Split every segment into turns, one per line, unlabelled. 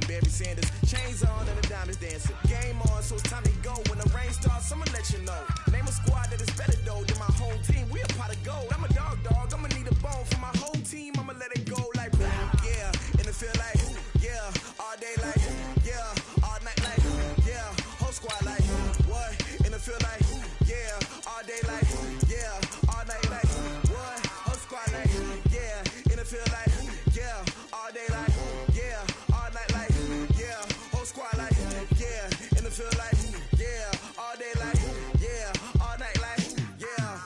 Barry Sanders. Chains on and the diamonds dancing. Game on, so it's time to go. When the rain starts, I'ma let you know. Name a squad that is better though than my whole team. We a pot of gold. I'm a dog. I'ma need a bone for my whole team. I'ma let it go like yeah. And it feel like yeah. All day like yeah. All night like yeah. Whole squad like what? And it feel like yeah. All day like yeah. All night like what? Whole squad like yeah. And it feel like yeah. All day like yeah. All night like yeah. Whole squad like yeah. And it feel like yeah. All day like yeah. All night like yeah.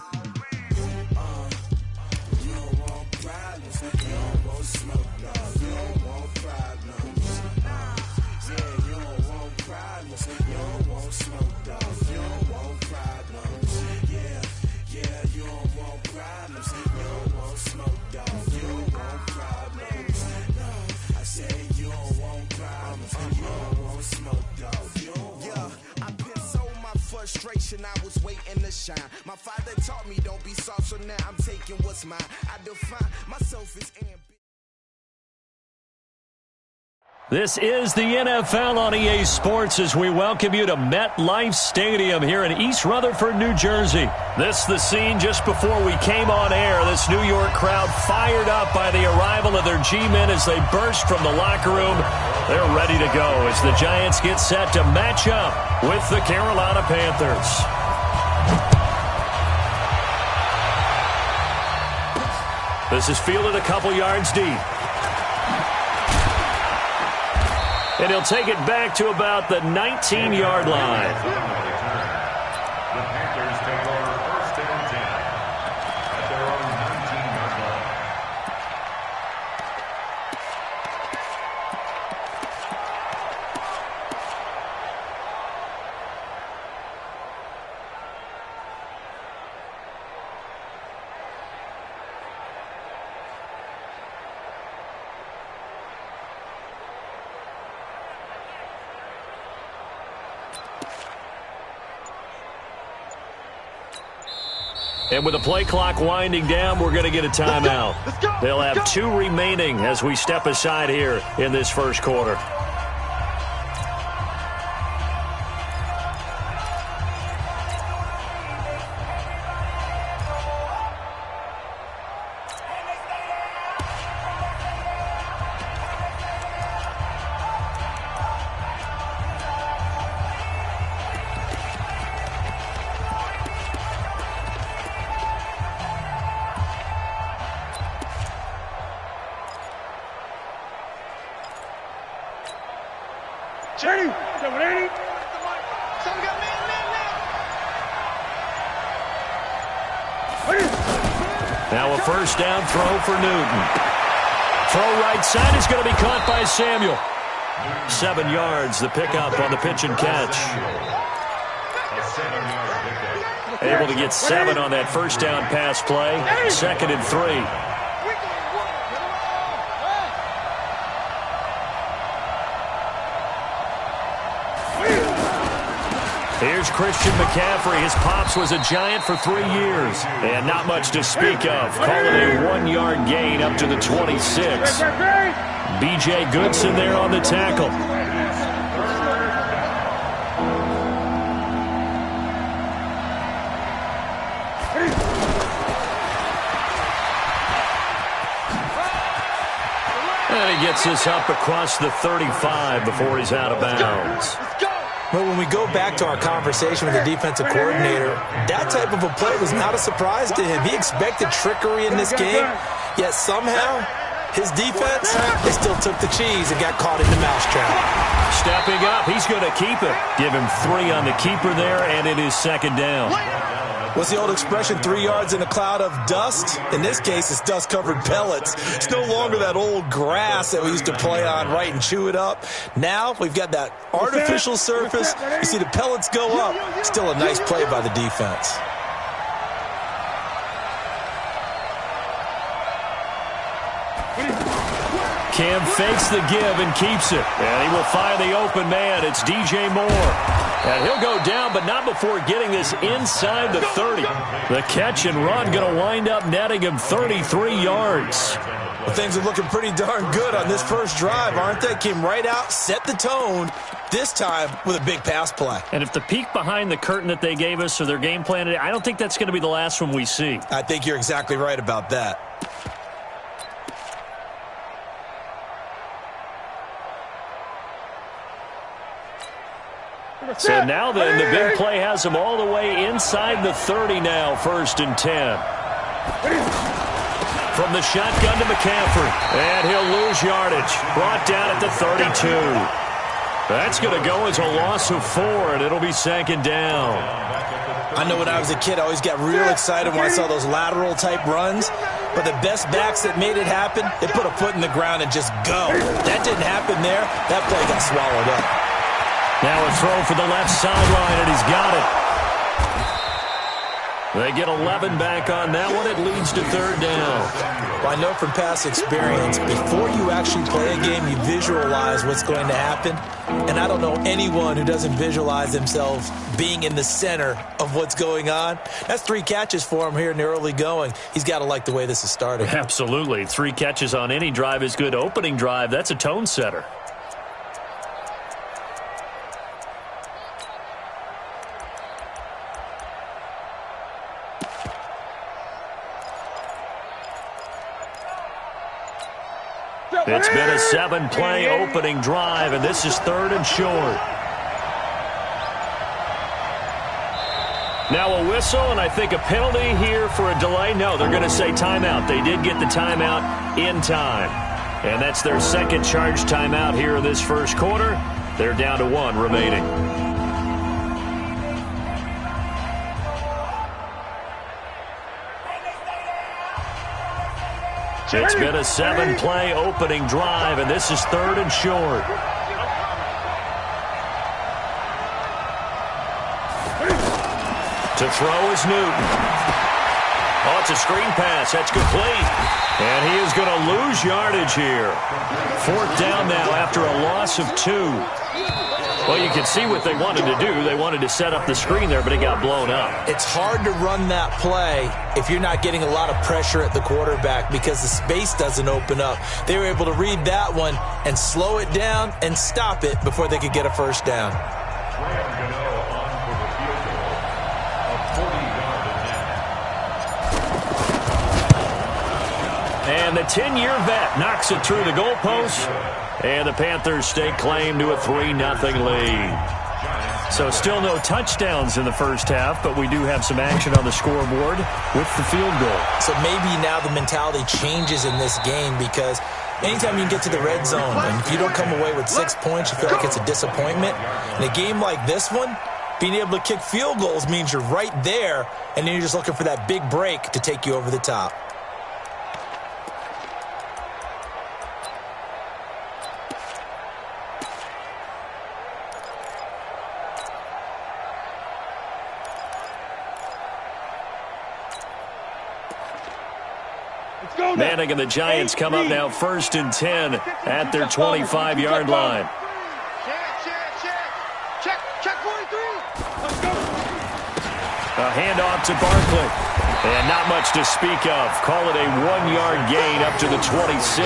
You don't want problems. You don't want smoke, no. You don't want problems. Yeah, you don't want problems. You don't want smoke, dog. You don't want problems. Yeah, you don't want problems. You don't want smoke, dog. You don't want problems. No, I said you don't want problems. You don't want smoke, dog. You don't want. Yeah, I pissed so my frustration. I was waiting to shine. My father taught me don't be soft, so now I'm taking what's mine. I define myself as ambition.
This is the NFL on EA Sports as we welcome you to MetLife Stadium here in East Rutherford, New Jersey. This is the scene just before we came on air. This New York crowd fired up by the arrival of their G-men as they burst from the locker room. They're ready to go as the Giants get set to match up with the Carolina Panthers. This is fielded a couple yards deep. And he'll take it back to about the 19-yard line.
The Panthers take over first and 10 at their own 19-yard line.
And with the play clock winding down, we're going to get a timeout. They'll have 2 remaining as we step aside here in this first quarter. Now a first down throw for Newton. Throw right side is going to be caught by Samuel. 7 yards, the pickup on the pitch and catch. Able to get 7 on that first down pass play. 2nd and 3. Here's Christian McCaffrey. His pops was a Giant for 3 years. And not much to speak of. Call it a 1-yard gain up to the 26. B.J. Goodson there on the tackle. And he gets this up across the 35 before he's out of bounds.
But when we go back to our conversation with the defensive coordinator, that type of a play was not a surprise to him. He expected trickery in this game, yet somehow his defense, they still took the cheese and got caught in the mousetrap.
Stepping up, he's going to keep it. Give him 3 on the keeper there, and it is 2nd down.
What's the old expression, 3 yards in a cloud of dust? In this case, it's dust-covered pellets. It's no longer that old grass that we used to play on, right, and chew it up. Now we've got that artificial surface. You see the pellets go up. Still a nice play by the defense.
Cam fakes the give and keeps it. And he will find the open man. It's DJ Moore. And he'll go down, but not before getting this inside the 30. The catch and run going to wind up netting him 33 yards.
Well, things are looking pretty darn good on this first drive, aren't they? Came right out, set the tone, this time with a big pass play.
And if the peek behind the curtain that they gave us or their game plan, I don't think that's going to be the last one we see.
I think you're exactly right about that.
So now then, the big play has him all the way inside the 30 now, 1st and 10. From the shotgun to McCaffrey, and he'll lose yardage. Brought down at the 32. That's going to go as a loss of 4, and it'll be 2nd down.
I know when I was a kid, I always got real excited when I saw those lateral-type runs. But the best backs that made it happen, they put a foot in the ground and just go. That didn't happen there. That play got swallowed up.
Now a throw for the left sideline, and he's got it. They get 11 back on that one. It leads to 3rd down.
Well, I know from past experience, before you actually play a game, you visualize what's going to happen. And I don't know anyone who doesn't visualize themselves being in the center of what's going on. That's 3 catches for him here in the early going. He's got to like the way this is starting.
Absolutely. 3 catches on any drive is good. Opening drive, that's a tone setter. It's been a 7-play opening drive, and this is 3rd and short. Now a whistle, and I think a penalty here for a delay. No, they're going to say timeout. They did get the timeout in time. And that's their 2nd charge timeout here in this first quarter. They're down to 1 remaining. It's been a 7-play opening drive, and this is 3rd and short. To throw is Newton. Oh, it's a screen pass. That's complete. And he is going to lose yardage here. 4th down now after a loss of 2. Well, you can see what they wanted to do. They wanted to set up the screen there, but it got blown up.
It's hard to run that play if you're not getting a lot of pressure at the quarterback because the space doesn't open up. They were able to read that one and slow it down and stop it before they could get a 1st down.
And the 10-year vet knocks it through the goalpost. And the Panthers stake claim to a 3-0 lead. So still no touchdowns in the first half, but we do have some action on the scoreboard with the field goal.
So maybe now the mentality changes in this game because anytime you get to the red zone and if you don't come away with 6 points, you feel like it's a disappointment. In a game like this one, being able to kick field goals means you're right there, and then you're just looking for that big break to take you over the top.
Manning and the Giants come up now 1st and 10 at their 25-yard line. A handoff to Barkley. And not much to speak of. Call it a 1-yard gain up to the 26.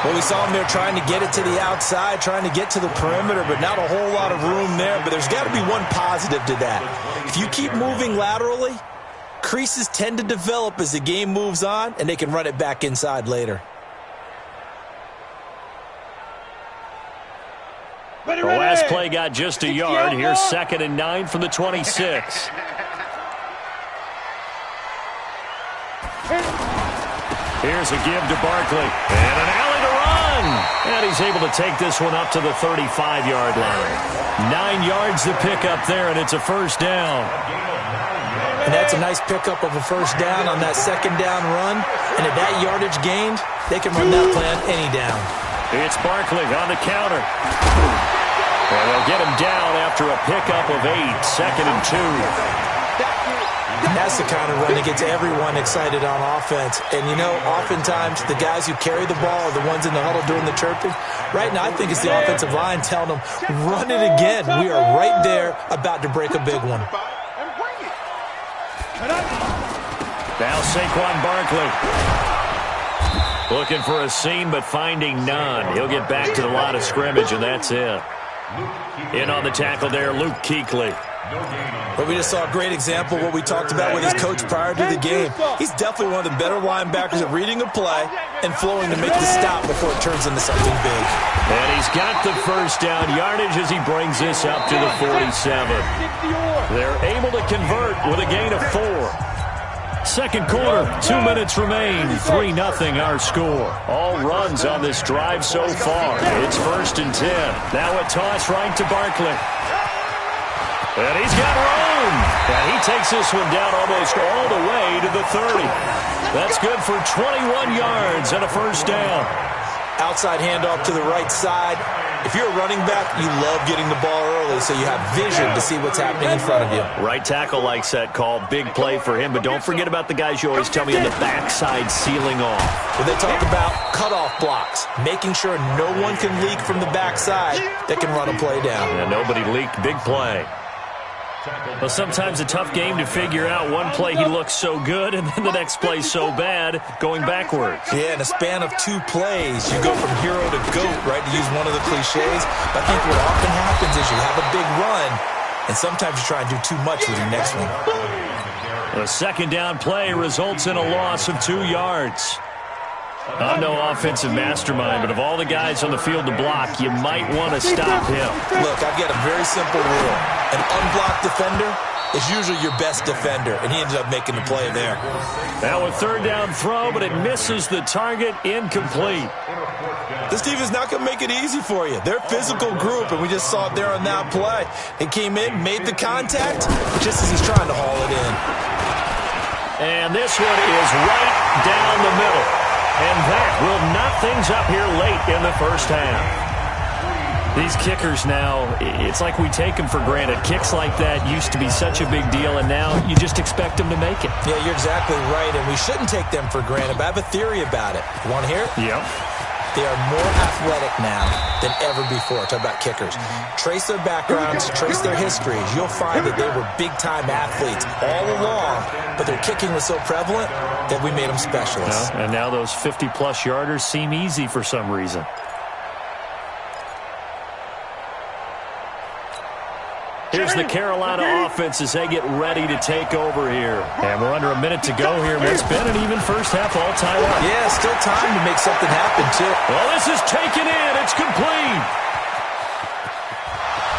Well, we saw him there trying to get it to the outside, trying to get to the perimeter, but not a whole lot of room there. But there's got to be one positive to that. If you keep moving laterally, creases tend to develop as the game moves on, and they can run it back inside later.
The last play got just a yard. Here's 2nd and 9 from the 26. Here's a give to Barkley. And an alley to run. And he's able to take this one up to the 35-yard line. 9 yards to pick up there, and it's a 1st down.
And that's a nice pickup of a 1st down on that 2nd down run. And at that yardage gained, they can run that play on any down.
It's Barkley on the counter. And they'll get him down after a pickup of 8. 2nd and 2.
And that's the kind of run that gets everyone excited on offense. And, you know, oftentimes the guys who carry the ball are the ones in the huddle doing the chirping. Right now, I think it's the offensive line telling them, run it again. We are right there about to break a big one.
Now Saquon Barkley. Looking for a seam, but finding none. He'll get back to the line of scrimmage, and that's it. In on the tackle there, Luke Kuechly.
But we just saw a great example of what we talked about with his coach prior to the game. He's definitely one of the better linebackers at reading a play and flowing to make the stop before it turns into something big.
And he's got the first down yardage as he brings this up to the 47. They're able to convert with a gain of 4. Second quarter, 2 minutes remain, 3-0 our score. All runs on this drive so far. It's 1st and 10. Now a toss right to Barkley. And he's got room. And he takes this one down almost all the way to the 30. That's good for 21 yards and a first down.
Outside handoff to the right side. If you're a running back, you love getting the ball early so you have vision to see what's happening in front of you.
Right tackle likes that call. Big play for him. But don't forget about the guys you always tell me on the backside sealing off.
When they talk about cutoff blocks, making sure no one can leak from the backside that can run a play down.
Yeah, nobody leaked. Big play. Well, sometimes a tough game to figure out. One play he looks so good, and then the next play so bad, going backwards.
Yeah, in a span of 2 plays, you go from hero to GOAT, right, to use one of the cliches. But I think what often happens is you have a big run, and sometimes you try and do too much with your next one.
The second down play results in a loss of 2 yards. I'm no offensive mastermind, but of all the guys on the field to block, you might want to stop him.
Look, I've got a very simple rule. An unblocked defender is usually your best defender, and he ended up making the play there.
Now a third down throw, but it misses the target, incomplete.
This team is not going to make it easy for you. They're a physical group, and we just saw it there on that play. He came in, made the contact, just as he's trying to haul it in.
And this one is right down the middle. And that will knot things up here late in the first half. These kickers now, it's like we take them for granted. Kicks like that used to be such a big deal, and now you just expect them to make it.
Yeah, you're exactly right, and we shouldn't take them for granted, but I have a theory about it. You want to hear it?
Yep.
They are more athletic now than ever before. Talk about kickers. Trace their backgrounds, trace their histories. You'll find that they were big-time athletes all along, but their kicking was so prevalent that we made them specialists.
And now those 50-plus yarders seem easy for some reason. Here's the Carolina offense as they get ready to take over here. And we're under a minute to go here. What's been an even first half all time up.
Yeah, still time to make something happen, too.
Well, this is taken in. It's complete.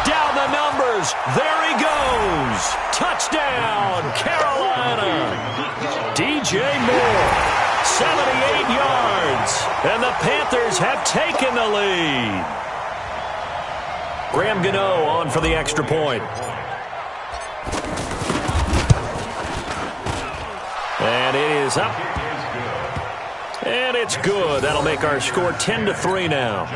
Down the numbers. There he goes. Touchdown, Carolina. DJ Moore, 78 yards. And the Panthers have taken the lead. Graham Gano on for the extra point. And it is up. And it's good. That'll make our score 10-3 now.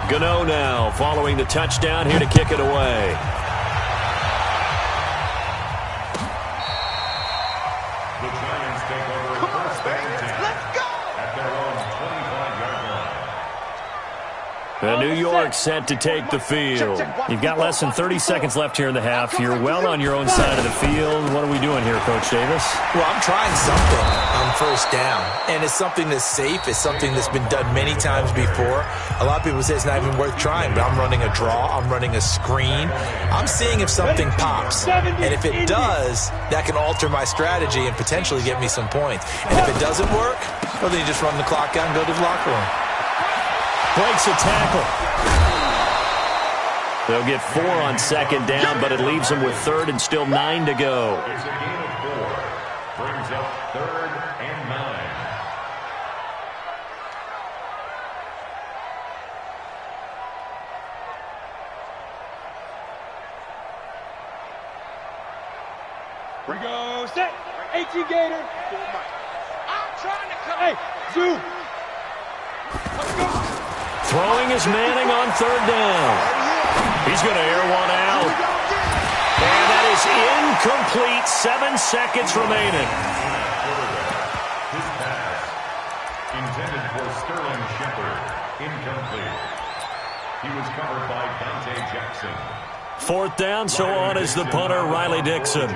Gano now following the touchdown here to kick it away. The New York set to take the field. You've got less than 30 seconds left here in the half. You're well on your own side of the field. What are we doing here, Coach Davis?
Well, I'm trying something on first down, and it's something that's safe. It's something that's been done many times before. A lot of people say it's not even worth trying, but I'm running a draw. I'm running a screen. I'm seeing if something pops, and if it does, that can alter my strategy and potentially get me some points. And if it doesn't work, well, then you just run the clock out and go to the locker room.
Breaks a tackle. They'll get 4 on second down, but it leaves them with third and still 9 to go.
It's a gain of 4. Brings up 3rd and 9.
We go set. 18 Gator. I'm trying to come. Hey, Zoo. Let's go.
Throwing is Manning on third down. He's going to air one out. And that is incomplete. 7 seconds remaining.
His pass, intended for Sterling Shepard, incomplete. He was covered by Dante Jackson.
Fourth down, so on is the punter, Riley Dixon.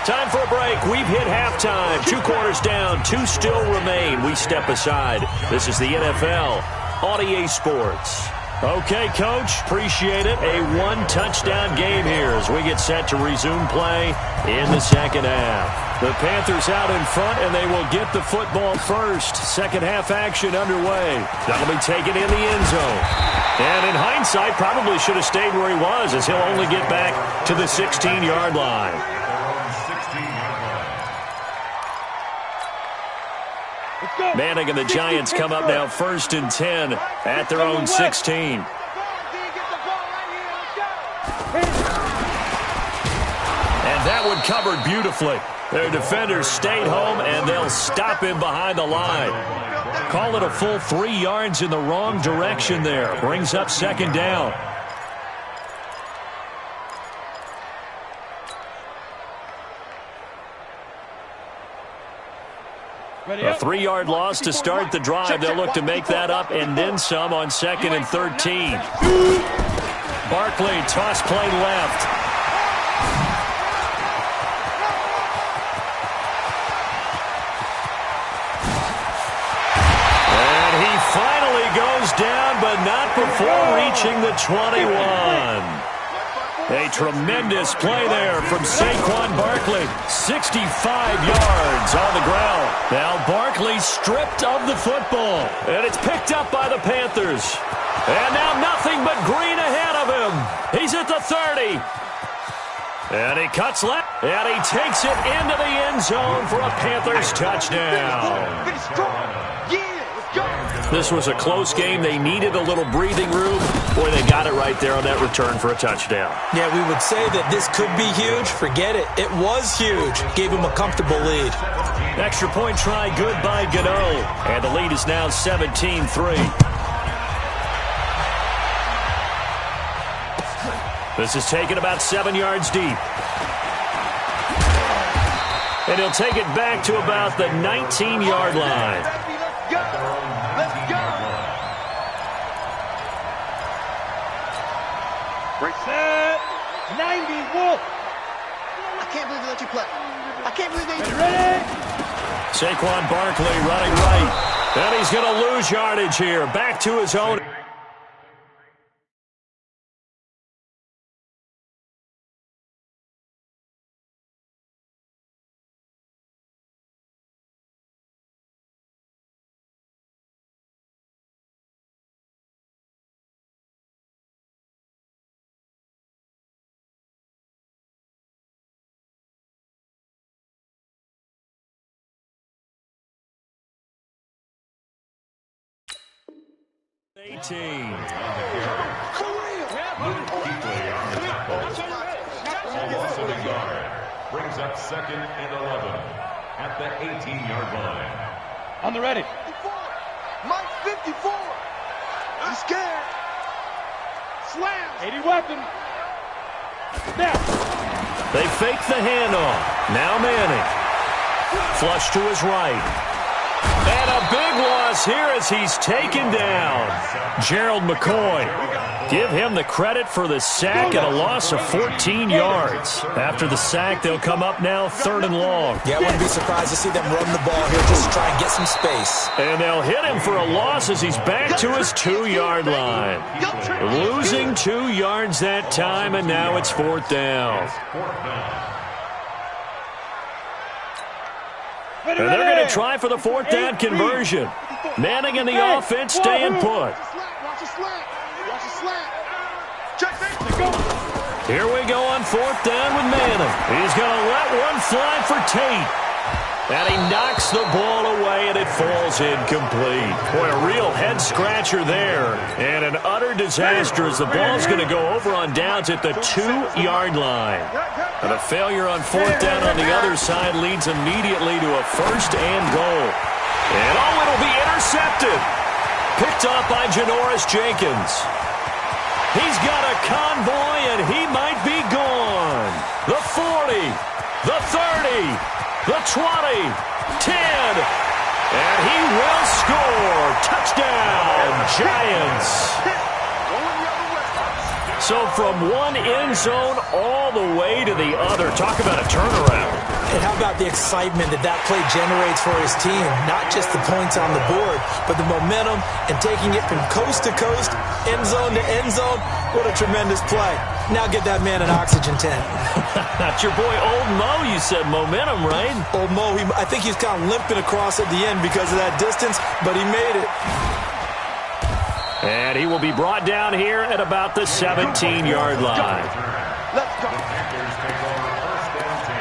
Time for a break. We've hit halftime. 2 quarters down. 2 still remain. We step aside. This is the NFL on EA Sports. Okay, Coach. Appreciate it. A 1-touchdown game here as we get set to resume play in the second half. The Panthers out in front, and they will get the football first. Second half action underway. That'll be taken in the end zone. And in hindsight, probably should have stayed where he was as he'll only get back to the 16-yard line. Manning and the Giants come up now 1st and 10 at their own 16. And that one covered beautifully. Their defenders stayed home, and they'll stop him behind the line. Call it a full 3 yards in the wrong direction there. Brings up 2nd down. A 3-yard loss to start the drive. They'll look to make that up and then some on 2nd and 13. Barkley, toss play left. And he finally goes down, but not before reaching the 21. A tremendous play there from Saquon Barkley. 65 yards on the ground. Now Barkley stripped of the football. And it's picked up by the Panthers. And now nothing but green ahead of him. He's at the 30. And he cuts left. And he takes it into the end zone for a Panthers touchdown. This was a close game. They needed a little breathing room. Boy, they got it right there on that return for a touchdown.
Yeah, we would say that this could be huge. Forget it. It was huge. Gave him a comfortable lead.
Extra point try, good by Gano. And the lead is now 17-3. This is taken about 7 yards deep. And he'll take it back to about the 19-yard line.
Set. 90, Wolf.
I can't believe they let you play. I can't believe they...
Ready?
Saquon Barkley running right. And he's going to lose yardage here. Back to his own.
Brings up 2nd and 11 at the 18-yard line.
On the ready.
Mike 54. I'm scared. Slam.
80 weapon. Now.
They fake the handoff. Now Manning. Flush to his right. And a big loss here as he's taken down. Gerald McCoy. Give him the credit for the sack and a loss of 14 yards. After the sack, they'll come up now 3rd and long.
Yeah, I wouldn't be surprised to see them run the ball here just to try and get some space.
And they'll hit him for a loss as he's back to his 2-yard line. Losing 2 yards that time, and now it's 4th down. And they're going to try for the 4th down conversion. Manning and the offense staying put. Here we go on 4th down with Manning. He's going to let one fly for Tate. And he knocks the ball away and it falls incomplete. Boy, a real head-scratcher there, and an utter disaster as the ball's going to go over on downs at the 2-yard line. And a failure on 4th down on the other side leads immediately to a 1st and goal. And it'll be intercepted. Picked off by Janoris Jenkins. He's got a convoy, and he might be gone. The 40, the 30, the 20, 10, and he will score. Touchdown, Giants. So from one end zone all the way to the other. Talk about a turnaround.
And how about the excitement that play generates for his team? Not just the points on the board, but the momentum and taking it from coast to coast, end zone to end zone. What a tremendous play. Now get that man an oxygen tank.
That's your boy Old Mo. You said momentum, right?
Old Mo, I think he's kind of limping across at the end because of that distance, but he made it.
And he will be brought down here at about the 17-yard line.
Let's go. The Panthers take over 1st and 10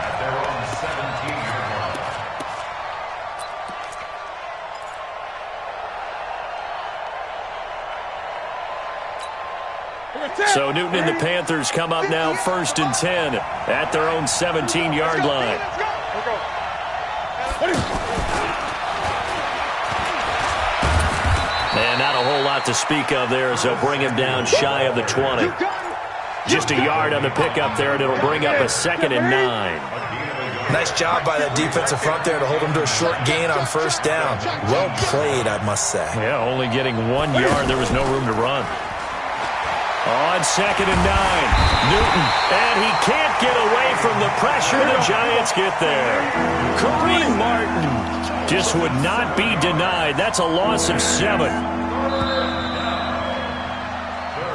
at their own 17-yard line.
So Newton and the Panthers come up now 1st and 10 at their own 17-yard line. And not a whole lot to speak of there as they'll bring him down shy of the 20. Just a yard on the pickup there, and it'll bring up a 2nd and 9.
Nice job by that defensive front there to hold him to a short gain on 1st down. Well played, I must say.
Yeah, only getting 1 yard. There was no room to run. On 2nd and 9, Newton, and he can't get away from the pressure. The Giants get there. Kareem Martin just would not be denied. That's a loss of 7.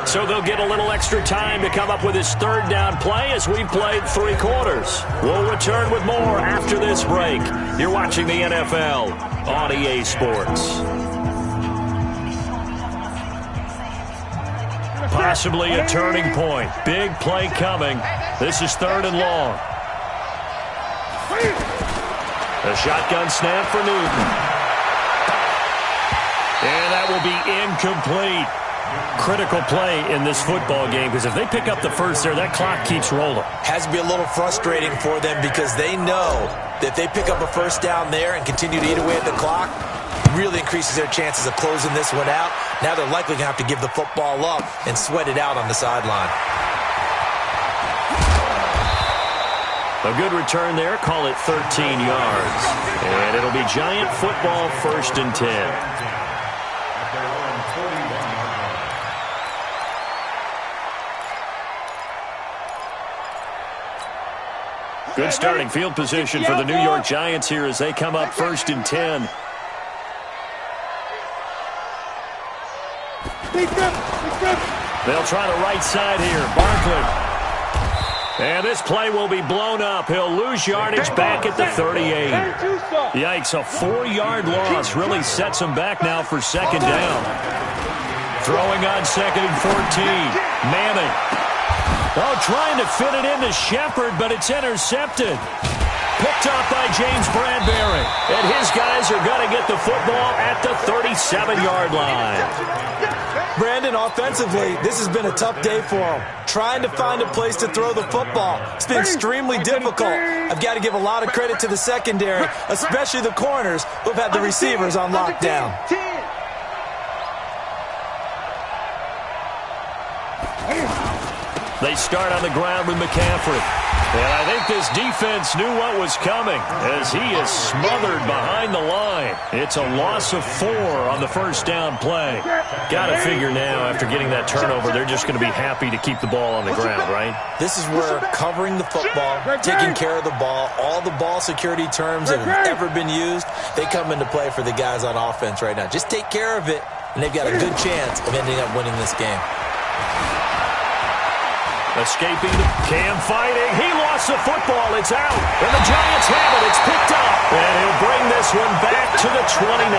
So they'll get a little extra time to come up with his 3rd down play as we played 3 quarters. We'll return with more after this break. You're watching the NFL on EA Sports. Possibly a turning point. Big play coming. This is 3rd and long. A shotgun snap for Newton. And that will be incomplete. Critical play in this football game because if they pick up the 1st there, that clock keeps rolling.
Has to be a little frustrating for them because they know that if they pick up a 1st down there and continue to eat away at the clock, really increases their chances of closing this one out. Now they're likely going to have to give the football up and sweat it out on the sideline.
A good return there. Call it 13 yards. And it'll be Giant football 1st and 10. Good starting field position for the New York Giants here as they come up 1st and 10. They'll try the right side here. Barkley. And this play will be blown up. He'll lose yardage back at the 38. Yikes, a 4-yard loss really sets him back now for 2nd down. Throwing on 2nd and 14. Manning. Oh, trying to fit it into Shepard, but it's intercepted. Picked up by James Bradbury. And his guys are going to get the football at the 37-yard line.
Brandon, offensively, this has been a tough day for him. Trying to find a place to throw the football. It's been extremely difficult. I've got to give a lot of credit to the secondary, especially the corners who've had the receivers on lockdown.
They start on the ground with McCaffrey. And I think this defense knew what was coming as he is smothered behind the line. It's a loss of 4 on the 1st down play. Got to figure now after getting that turnover, they're just going to be happy to keep the ball on the ground, right?
This is where covering the football, taking care of the ball, all the ball security terms that have ever been used, they come into play for the guys on offense right now. Just take care of it, and they've got a good chance of ending up winning this game.
Escaping, Cam fighting. He lost the football. It's out. And the Giants have it. It's picked up. And he'll bring this one back to the 29.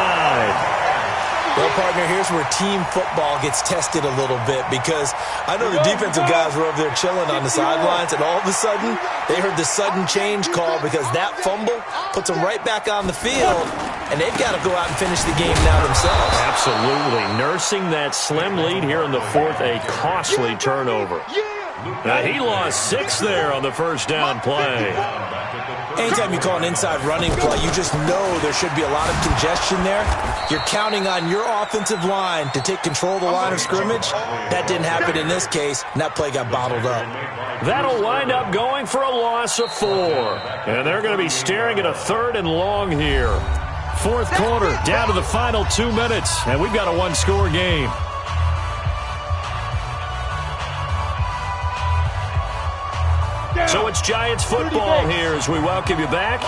Well, partner, here's where team football gets tested a little bit because I know the defensive guys were over there chilling on the sidelines, and all of a sudden, they heard the sudden change call because that fumble puts them right back on the field, and they've got to go out and finish the game now themselves.
Absolutely. Nursing that slim lead here in the fourth, a costly turnover. Now, he lost 6 there on the first down play.
Anytime you call an inside running play, you just know there should be a lot of congestion there. You're counting on your offensive line to take control of the line of scrimmage. That didn't happen in this case, and that play got bottled up.
That'll wind up going for a loss of 4. And they're going to be staring at a 3rd and long here. Fourth quarter, down to the final 2 minutes, and we've got a one-score game. So it's Giants football here as we welcome you back.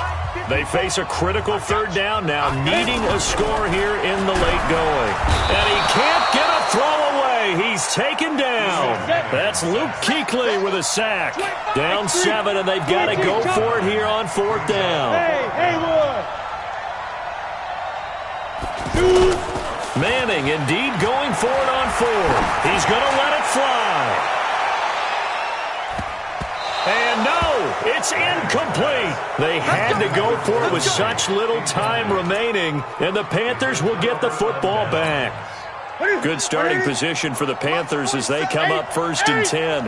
They face a critical 3rd down now, needing a score here in the late going. And he can't get a throw away. He's taken down. That's Luke Kuechly with a sack. Down 7, and they've got to go for it here on 4th down. Manning indeed going for it on 4th. He's going to let it fly. And no, it's incomplete. They had to go for it with such little time remaining, and the Panthers will get the football back. Good starting position for the Panthers as they come up 1st and 10.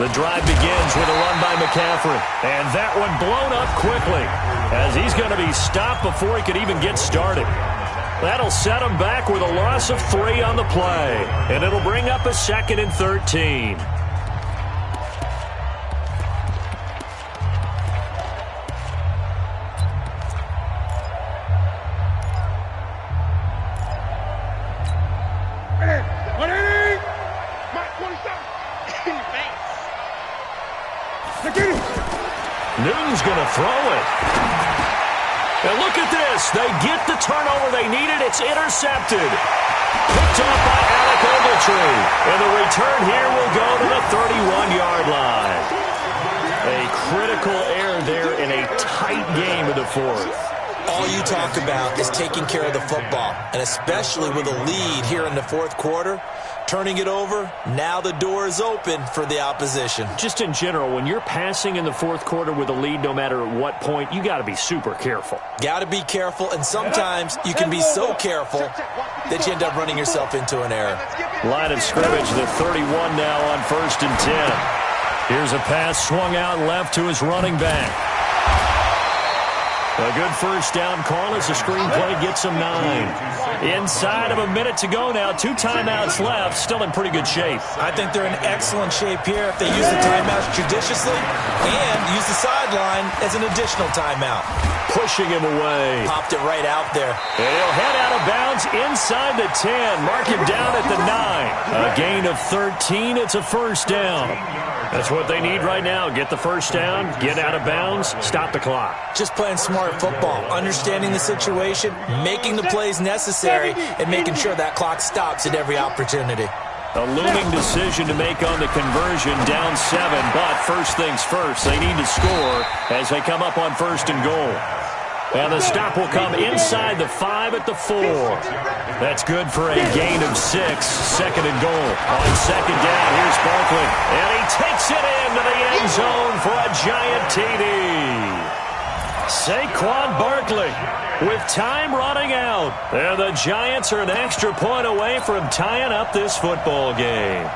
The drive begins with a run by McCaffrey, and that one blown up quickly as he's going to be stopped before he could even get started. That'll set him back with a loss of 3 on the play, and it'll bring up a 2nd and 13. Newton's going to throw it. And look at this. They get the turnover they needed. It's intercepted. Picked off by Alec Ogletree. And the return here will go to the 31-yard line. A critical error there in a tight game in the 4th.
All you talk about is taking care of the football, and especially with a lead here in the 4th quarter, turning it over, now the door is open for the opposition.
Just in general, when you're passing in the 4th quarter with a lead, no matter at what point, you got to be super careful.
Got to be careful, and sometimes you can be so careful that you end up running yourself into an error.
Line of scrimmage, the 31 now on 1st and 10. Here's a pass swung out left to his running back. A good first down call as the screenplay gets him 9. Inside of a minute to go now. 2 timeouts left. Still in pretty good shape.
I think they're in excellent shape here if they use the timeouts judiciously and use the sideline as an additional timeout.
Pushing him away.
Popped it right out there.
And he'll head out of bounds inside the 10. Mark him down at the 9. A gain of 13. It's a first down. That's what they need right now. Get the first down, get out of bounds, stop the clock.
Just playing smart football, understanding the situation, making the plays necessary, and making sure that clock stops at every opportunity.
A looming decision to make on the conversion, down 7, but first things first, they need to score as they come up on 1st and goal. And the stop will come inside the 5 at the 4. That's good for a gain of 6. 2nd and goal. On 2nd down, here's Barkley. And he takes it into the end zone for a Giant TD. Saquon Barkley with time running out. And the Giants are an extra point away from tying up this football game.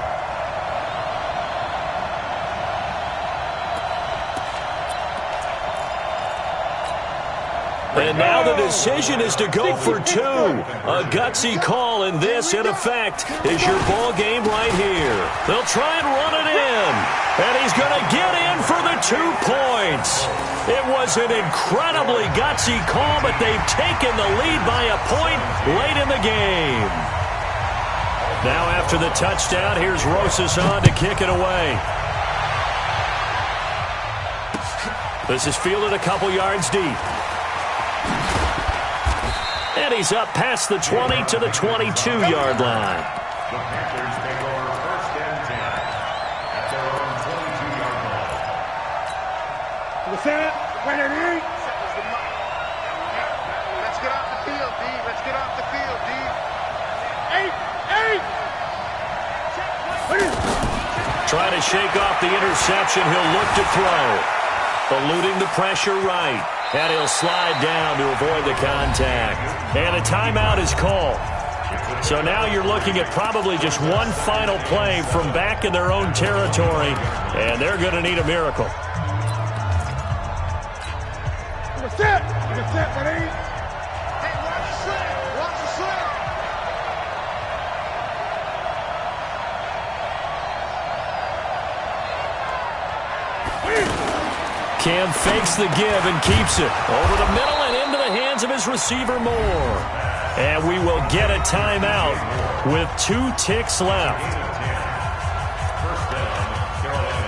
And now the decision is to go for 2. A gutsy call, and this, in effect, is your ball game right here. They'll try and run it in. And he's going to get in for the 2 points. It was an incredibly gutsy call, but they've taken the lead by a point late in the game. Now after the touchdown, here's Rosas on to kick it away. This is fielded a couple yards deep. And he's up past the 20 to the 22-yard line.
The Panthers take over 1st and 10 at their own 22-yard line.
Let's get off the field.
get off the field, D.
8.
Trying to shake off the interception. He'll look to throw. Eluding the pressure right. And he'll slide down to avoid the contact. And a timeout is called. So now you're looking at probably just one final play from back in their own territory. And they're going to need a miracle.
Set, buddy.
Hey, watch the slip. Watch the slip.
Cam fakes the give and keeps it. Over the middle and into the hands of his receiver Moore. And we will get a timeout with 2 ticks left.
First down, Carolina.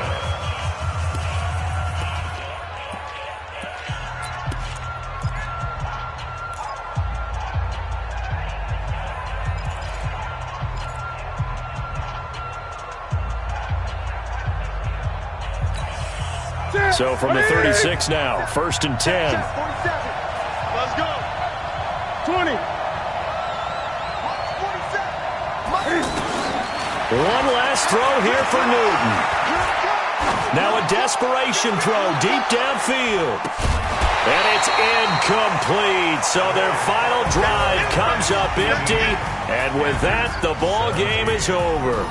So from the 36 now, 1st and 10.
47. Let's go.
20.
47.
One last throw here for Newton. Now a desperation throw deep downfield. And it's incomplete. So their final drive comes up empty. And with that, the ball game is over.